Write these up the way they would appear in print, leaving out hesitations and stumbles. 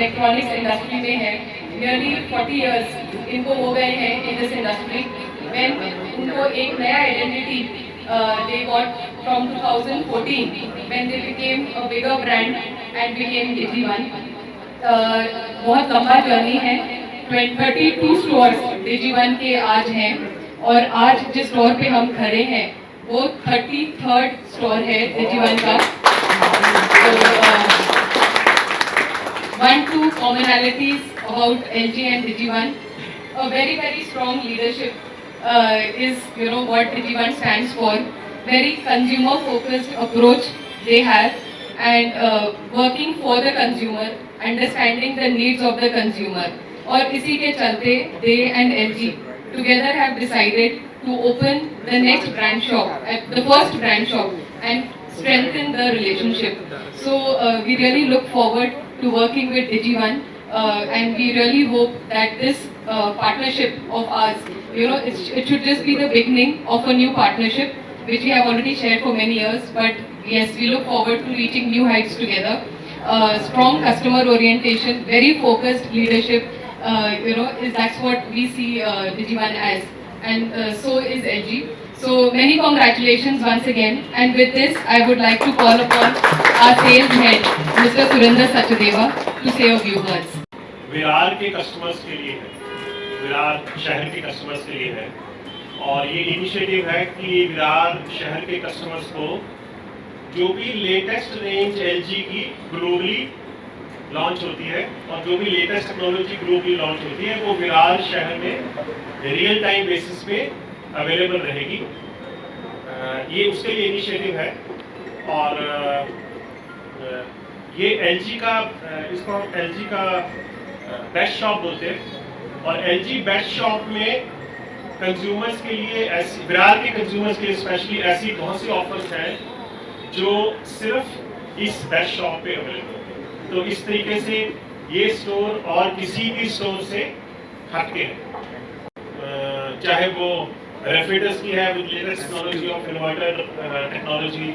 Electronics industry में है, nearly 40 years इनको हो गए हैं इन दिस इंडस्ट्री। व्हेन उनको एक नया identity they got from 2014 when they became a bigger brand and became Digi1। बहुत लंबा जर्नी है, 32 स्टोर्स Digi1 के आज हैं और आज जिस स्टोर पे हम खड़े हैं वो 33rd स्टोर है Digi1 का। One two commonalities about LG and Digi1, a very strong leadership is what Digi1 stands for. Very consumer focused approach they have and working for the consumer, understanding the needs of the consumer. और इसी के चलते they and LG together have decided to open the next brand shop, the first brand shop, and strengthen the relationship. So we really look forward to working with Digi1 and we really hope that this partnership of ours, it should just be the beginning of a new partnership which we have already shared for many years, but yes, we look forward to reaching new heights together. Strong customer orientation, very focused leadership, that's what we see Digi1 as, and so is LG. So many congratulations once again, and with this I would like to call upon our sales head Mr. Surinder Sachdeva to say a few words. Virar के customers के लिए है, विरार शहर के customers के लिए है और ये इनिशिएटिव है कि विरार शहर के कस्टमर्स को जो भी लेटेस्ट रेंज LG की ग्लोबली लॉन्च होती है और जो भी लेटेस्ट टेक्नोलॉजी ग्लोबली लॉन्च होती है वो विरार शहर में रियल टाइम बेसिस पे अवेलेबल रहेगी। ये उसके लिए इनिशिएटिव है और ये LG का, इसको हम LG का बेस्ट शॉप बोलते हैं और LG बेस्ट शॉप में कंज्यूमर्स के लिए ऐसी, विरार के कंज्यूमर्स के लिए स्पेशली ऐसी बहुत सी ऑफर्स हैं जो सिर्फ इस बेस्ट शॉप पे अवेलेबल है। तो इस तरीके से ये स्टोर और किसी भी स्टोर से हटके है, चाहे वो रेफ्रिजरेटर्स की है with latest technology of inverter technology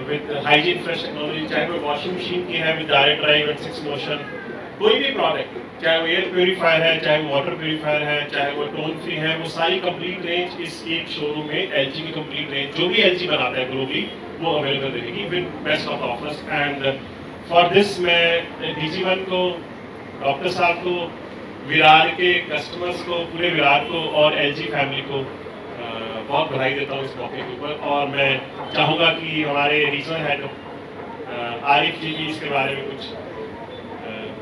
with hygiene fresh technology, चाहे वो वॉशिंग मशीन की है with direct drive and 6 motion, कोई भी प्रोडक्ट, चाहे वो एयर प्योरीफायर है, चाहे वो वाटर प्योरीफायर है, चाहे वो टोन फ्री है, वो सारी कंप्लीट रेंज इस एक शोरूम में LG की कंप्लीट रेंज जो भी LG बनाता है ग्लोबली वो अवेलेबल रहेगी with best of offers. And for this मैं Digi1 को, डॉक्टर साहब को, विरार के कस्टमर्स को, पूरे विरार को और LG फैमिली को बहुत बधाई देता हूँ इस मौके के ऊपर और मैं चाहूँगा कि हमारे रीजनल हेड आरिफ जी भी इसके बारे में कुछ,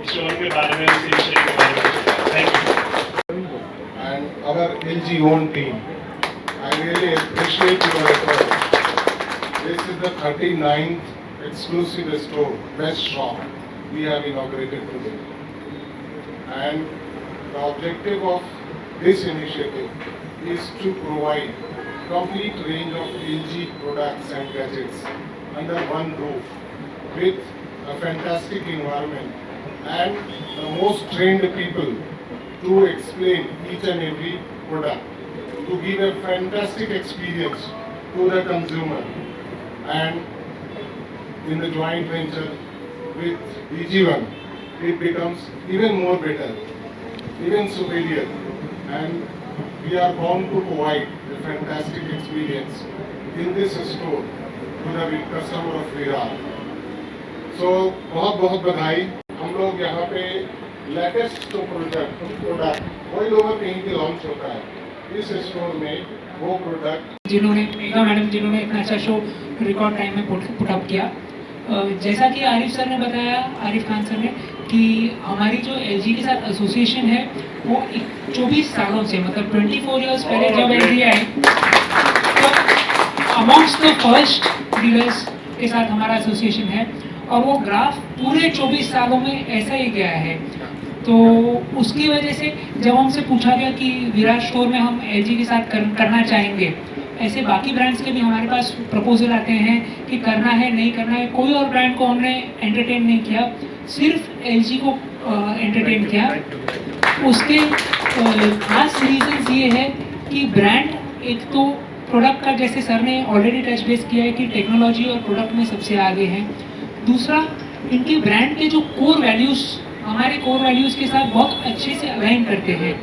इस शोरूम के बारे में, इस इनिशिएटिव के बारे में। Thank you. And our LG own team, I really appreciate your effort. This is the 39th exclusive store, best shop we have inaugurated today. And the objective of this initiative is to provide complete range of LG products and gadgets under one roof with a fantastic environment and the most trained people to explain each and every product, to give a fantastic experience to the consumer. And in the joint venture with Digi1, it becomes even more better, even superior, and we are bound to provide a fantastic experience in this store to the customer of Virar. So बहुत बहुत बधाई। हम लोग यहाँ पे latest जो product वही लोगों कहीं पे लॉन्च होता है इस स्टोर में वो प्रोडक्ट जिन्होंने मेगा मैडम जिन्होंने इतना अच्छा शो रिकॉर्ड टाइम में पुटअप किया। जैसा कि आरिफ सर ने बताया, आरिफ खान सर ने, कि हमारी जो LG के साथ एसोसिएशन है वो 24 सालों से, मतलब 24 इयर्स पहले जब LG आई तो अमॉन्ग्स्ट द फर्स्ट डीलर्स के साथ हमारा एसोसिएशन है और वो ग्राफ पूरे 24 सालों में ऐसा ही गया है। तो उसकी वजह से जब हमसे पूछा गया कि विरार स्टोर में हम LG के साथ करना चाहेंगे, ऐसे बाकी ब्रांड्स के भी हमारे पास प्रपोजल आते हैं कि करना है नहीं करना है, कोई और ब्रांड को हमने एंटरटेन नहीं किया, सिर्फ LG को एंटरटेन किया। उसके खास रीजंस ये है कि ब्रांड एक तो प्रोडक्ट का, जैसे सर ने ऑलरेडी टच बेस किया है कि टेक्नोलॉजी और प्रोडक्ट में सबसे आगे हैं। दूसरा, इनके ब्रांड के जो कोर वैल्यूज़ हमारे कोर वैल्यूज़ के साथ बहुत अच्छे से अलाइन करते हैं।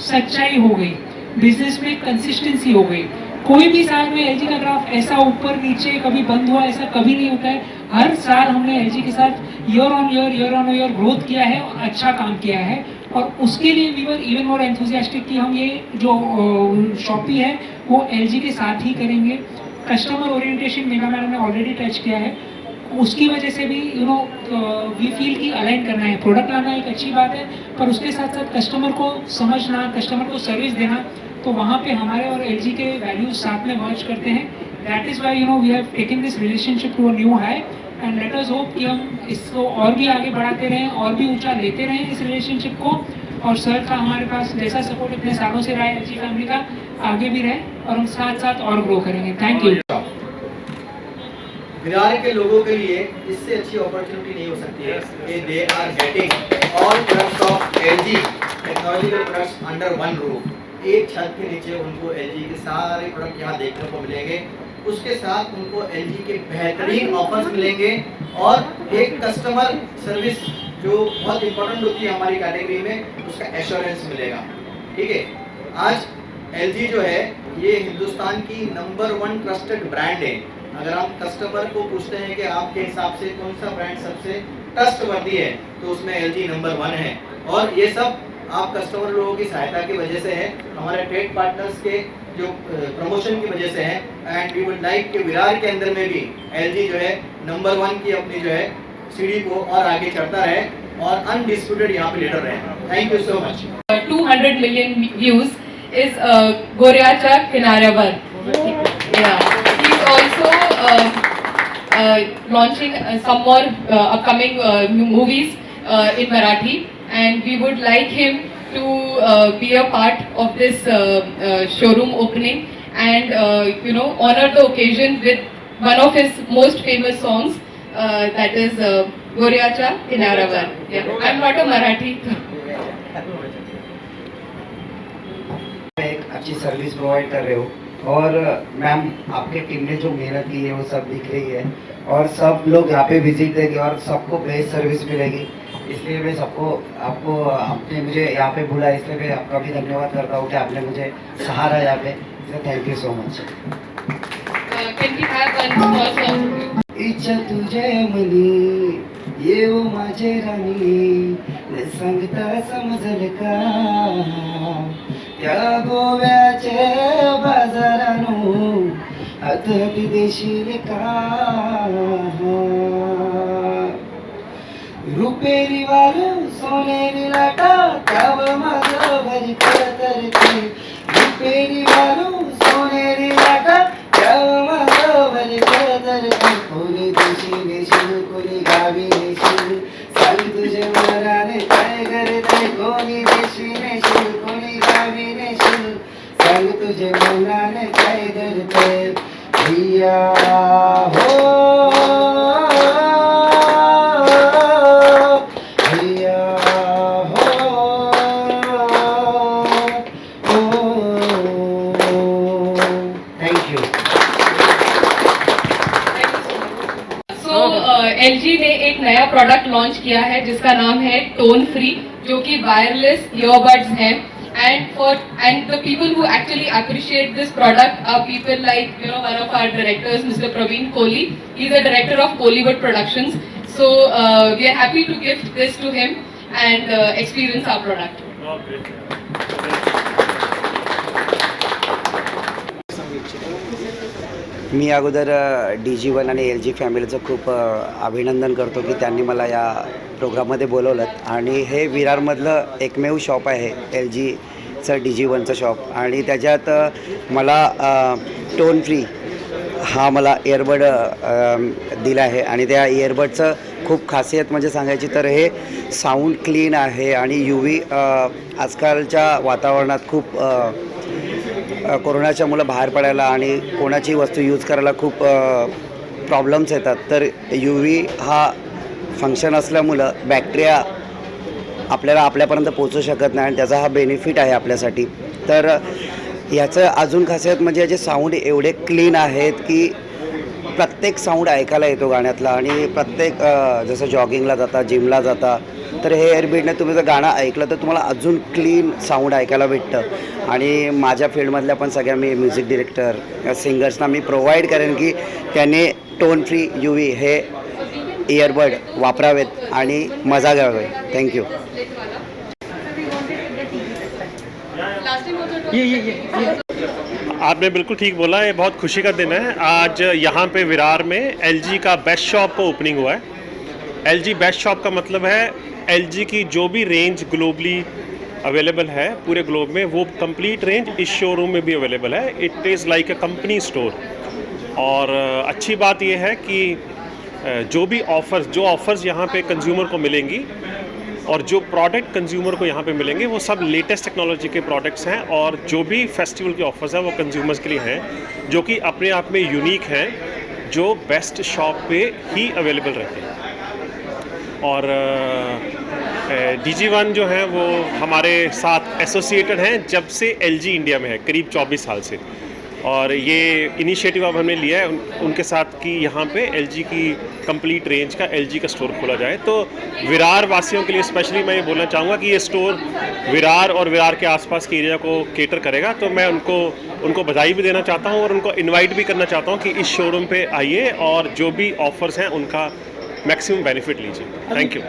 सच्चाई हो गई, बिजनेस में कंसिस्टेंसी हो गई। कोई भी साल में एलजी का ग्राफ ऐसा ऊपर नीचे कभी बंद हुआ ऐसा कभी नहीं होता है। हर साल हमने एलजी के साथ ईयर ऑन ईयर ग्रोथ किया है और अच्छा काम किया है, और उसके लिए we were even more enthusiastic कि हम ये जो शॉपी है वो एलजी के साथ ही करेंगे। कस्टमर ओरिएंटेशन मेगा मैडम ने ऑलरेडी टच किया है, उसकी वजह से भी वी फील कि अलाइन करना है। प्रोडक्ट लाना एक अच्छी बात है, पर उसके साथ साथ कस्टमर को समझना, कस्टमर को सर्विस देना, तो वहाँ पे हमारे और एलजी के वैल्यूज साथ में मर्ज करते हैं। That is why we have taken this relationship to a new high, and let us hope कि हम इसको और भी आगे बढ़ाते रहें और भी ऊंचा लेते रहें इस रिलेशनशिप को। और सर का हमारे पास जैसा सपोर्ट इतने सालों से रहा है एलजी फैमिली का, आगे भी रहे और हम साथ साथ और ग्रो करेंगे। Thank you. विरार के लोगों के लिए इससे अच्छी अपॉर्चुनिटी नहीं हो सकती है कि they are getting all products of LG technological products under one roof. एक छत के नीचे उनको एलजी के सारे प्रोडक्ट यहाँ देखने को मिलेंगे, उसके साथ उनको एलजी के बेहतरीन ऑफर्स मिलेंगे और एक कस्टमर सर्विस जो बहुत इंपॉर्टेंट होती है हमारी कैटेगरी में, उसका एश्योरेंस मिलेगा। ठीक है, आज एलजी जो है ये हिंदुस्तान की नंबर 1 ट्रस्टेड ब्रांड है। अगर आप कस्टमर को पूछते हैं कि आपके हिसाब से कौन सा ब्रांड सबसे ट्रस्टवर्दी है, तो उसमें एलजी नंबर 1 है। और ये सब आप कस्टमर लोगों की सहायता की वजह से है, हमारे ट्रेड पार्टनर्स के जो प्रमोशन की वजह से है। एंड वी वुड लाइक कि विरार के अंदर में भी एलजी जो है नंबर 1 की अपनी जो है सीढ़ी को और आगे चढ़ता रहे और अनडिस्प्यूटेड यहाँ पे लीडर रहे। Thank you so much. 200 million views is Goryacha Kinaravar. Yeah. He's also launching some more upcoming movies in Marathi, and we would like him to be a part of this showroom opening and honor the occasion with one of his most famous songs, that is Goryacha Kinaravar. Yeah. I'm not a Marathi. एक अच्छी service provide कर रहे हो, और ma'am आपके team ने जो मेहनत की है वो सब दिख रही है, और सब लोग यहाँ पे विजिट देंगे और सबको बेस्ट सर्विस मिलेगी। इसलिए मैं आपको आपने मुझे यहाँ पे बुला, इसलिए मैं आपका भी धन्यवाद करता हूँ कि आपने मुझे सहारा यहाँ पे। Thank you so much. Can we have one small song? इच्छा तुझे मनी येऊ माझे राणी, न सांगता समजल का त्या गोव्याचे बाजारानो हातात देशील का। रुपेरी वालू सोनेरी लाटा त्याव माझं भरी तरते, रुपेरी वालू सोनेरी लाटा त्याव माझं भरी तरते। कोणी देशी नेशील कोणी गावी नेशील, सांग तुझे मनाने काय करते। कोणी देशी नेशील कोणी गावी नेशील, सांग तुझे मनाने काय करते। भैया हो भैया हो, थैंक यू। So LG ने एक नया प्रोडक्ट लॉन्च किया है जिसका नाम है टोन फ्री, जो कि वायरलेस ईयरबड्स हैं। And the people who actually appreciate this product are people like one of our directors, Mr. Praveen Kohli. He's a director of Kohliwood Productions. So we are happy to gift this to him and experience our product. मी अगोदर DG1 आणि LG फॅमिलीचं खूप अभिनंदन करतो की त्यांनी मला या प्रोग्राममध्ये बोलवलं, आणि हे विरारमधलं एकमेव शॉप आहे LGचं DG1चं शॉप, आणि त्याच्यात मला टोन फ्री हा मला इयरबड दिला आहे। आणि त्या इयरबडचं खूप खासियत म्हणजे सांगायची तर हे साऊंड क्लीन आहे, आणि UV आजकालच्या वातावरणात खूप कोरोनाच्या मुलं बाहेर पडायला आणि कोणाची वस्तू यूज करायला खूप प्रॉब्लेम्स येतात, तर UV हा फंक्शन असल्यामुळं बॅक्टेरिया आपल्यापर्यंत पोचू शकत नाही, आणि त्याचा हा बेनिफिट आहे आपल्यासाठी। तर याचं अजून खासियत म्हणजे याचे साऊंड एवढे क्लीन आहेत की प्रत्येक साऊंड ऐकायला येतो गाण्यातला, आणि प्रत्येक जसं जॉगिंगला जाता, जिमला जाता, तर हे एअरबीडने तुम्ही जर गाणं ऐकलं तर तुम्हाला अजून क्लीन साऊंड ऐकायला भेटतं. आणि माझ्या फील्डमधल्या पण सगळ्या मी म्युझिक डिरेक्टर सिंगर्सना मी प्रोव्हाइड करेन की त्यांनी टोन फ्री UV हे इयरबड वापरावेत आणि मजा घ्यावे. थँक्यू. आपने बिल्कुल ठीक बोला, ये बहुत खुशी का दिन है. आज यहाँ पे विरार में LG का बेस्ट शॉप का ओपनिंग हुआ है. LG बेस्ट शॉप का मतलब है LG की जो भी रेंज ग्लोबली अवेलेबल है पूरे ग्लोब में, वो कंप्लीट रेंज इस शोरूम में भी अवेलेबल है. It is like a company store. और अच्छी बात यह है कि जो भी ऑफ़र्स यहाँ पे कंज्यूमर को मिलेंगी और जो प्रोडक्ट कंज्यूमर को यहाँ पे मिलेंगे वो सब लेटेस्ट टेक्नोलॉजी के प्रोडक्ट्स हैं. और जो भी फेस्टिवल के ऑफर्स हैं वो कंज्यूमर्स के लिए हैं, जो कि अपने आप में यूनिक हैं, जो बेस्ट शॉप पे ही अवेलेबल रहते हैं. और DG1 जो है वो हमारे साथ एसोसिएटेड हैं जब से LG इंडिया में है, करीब 24 साल से. और ये इनिशिएटिव अब हमने लिया है उनके साथ कि यहाँ पे LG की कंप्लीट रेंज का LG का स्टोर खोला जाए. तो विरार वासियों के लिए स्पेशली मैं ये बोलना चाहूँगा कि ये स्टोर विरार और विरार के आसपास के एरिया को केटर करेगा. तो मैं उनको बधाई भी देना चाहता हूँ और उनको इनवाइट भी करना चाहता हूँ कि इस शोरूम पे आइए और जो भी ऑफर्स हैं उनका मैक्सिमम बेनिफिट लीजिए. Thank you.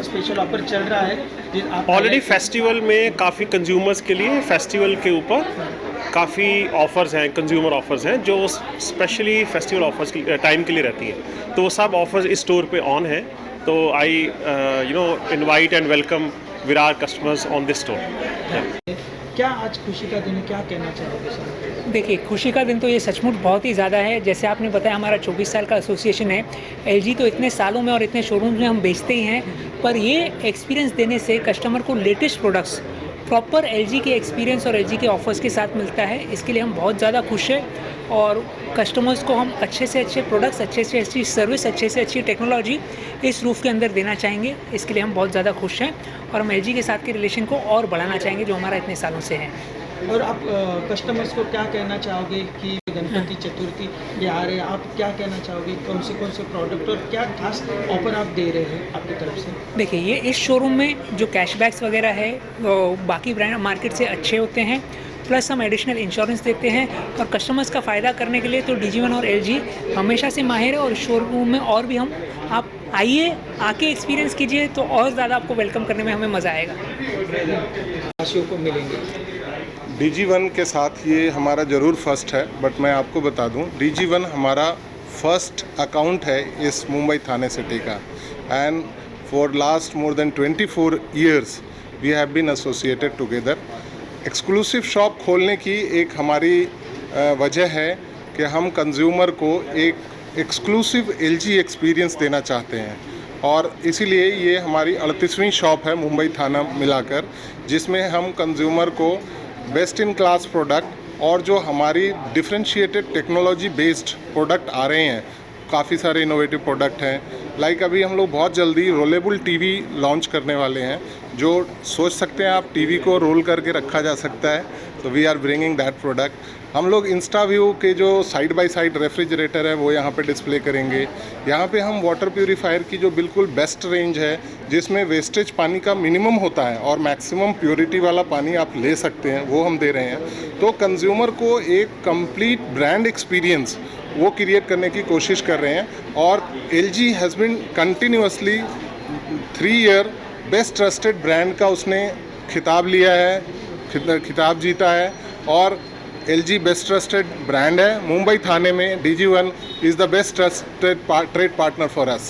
स्पेशल ऑफर चल रहा है ऑलरेडी फेस्टिवल में काफ़ी कंज्यूमर्स के लिए फेस्टिवल के ऊपर काफ़ी ऑफ़र्स हैं, कंज्यूमर ऑफ़र्स हैं जो स्पेशली फेस्टिवल ऑफ़र्स की टाइम के लिए रहती हैं. तो वो सब ऑफ़र्स इस स्टोर पे ऑन है. तो I invite and welcome Virar customers on this store. क्या आज खुशी का दिन है, क्या कहना चाहोगे सर? देखिए, खुशी का दिन तो ये सचमुच बहुत ही ज़्यादा है. जैसे आपने बताया हमारा 24 साल का एसोसिएशन है. LG तो इतने सालों में और इतने शोरूम्स में हम बेचते ही हैं, पर ये एक्सपीरियंस देने से कस्टमर को लेटेस्ट प्रोडक्ट्स प्रॉपर LG के एक्सपीरियंस और LG के ऑफर्स के साथ मिलता है. इसके लिए हम बहुत ज़्यादा खुश हैं और कस्टमर्स को हम अच्छे से अच्छे प्रोडक्ट्स, अच्छे से अच्छी सर्विस, अच्छे से अच्छी टेक्नोलॉजी इस रूफ के अंदर देना चाहेंगे. इसके लिए हम बहुत ज़्यादा खुश हैं और हम LG के साथ के रिलेशन को और बढ़ाना चाहेंगे जो हमारा इतने सालों से है. और आप कस्टमर्स को क्या कहना चाहोगे कि गणपति चतुर्थी ये आ रहे हैं, आप क्या कहना चाहोगे, कौन से प्रोडक्ट और क्या खास ऑफर आप दे रहे हैं आपकी तरफ से? देखिए, ये इस शोरूम में जो कैशबैक्स वगैरह है वो बाकी ब्रांड मार्केट से अच्छे होते हैं, प्लस हम एडिशनल इंश्योरेंस देते हैं. और कस्टमर्स का फ़ायदा करने के लिए तो DG1 और LG हमेशा से माहिर है. और शोरूम में और भी हम आप आइए, आके एक्सपीरियंस कीजिए तो और ज़्यादा आपको वेलकम करने में हमें मज़ा आएगा. वासियों को मिलेंगे. DG1 के साथ ये हमारा ज़रूर फर्स्ट है, बट मैं आपको बता दूं DG1 हमारा फर्स्ट अकाउंट है इस मुंबई थाने सिटी का. And for last more than 24 years we have been associated together. Exclusive shop खोलने की एक हमारी वजह है कि हम कंज्यूमर को एक एक्सक्लूसिव LG एक्सपीरियंस देना चाहते हैं. और इसीलिए ये हमारी 38वीं शॉप है मुंबई थाना मिलाकर, जिसमें हम कंज्यूमर को बेस्ट इन क्लास प्रोडक्ट और जो हमारी डिफरेंशिएटेड टेक्नोलॉजी बेस्ड प्रोडक्ट आ रहे हैं, काफ़ी सारे इनोवेटिव प्रोडक्ट हैं. लाइक अभी हम लोग बहुत जल्दी रोलेबल TV लॉन्च करने वाले हैं, जो सोच सकते हैं आप TV को रोल करके रखा जा सकता है. तो we are bringing that product. हम लोग इंस्टाव्यू के जो साइड बाय साइड रेफ्रिजरेटर है वो यहाँ पे डिस्प्ले करेंगे. यहाँ पे हम वाटर प्यूरीफायर की जो बिल्कुल बेस्ट रेंज है, जिसमें वेस्टेज पानी का मिनिमम होता है और मैक्सिमम प्योरिटी वाला पानी आप ले सकते हैं, वो हम दे रहे हैं. तो कंज्यूमर को एक कंप्लीट ब्रांड एक्सपीरियंस वो क्रिएट करने की कोशिश कर रहे हैं. और LG has been continuously 3 year best trusted brand का उसने खिताब लिया है, खिताब जीता है. और LG बेस्ट ट्रस्टेड ब्रांड है. मुंबई थाने में DG1 is the best trusted trade partner for us.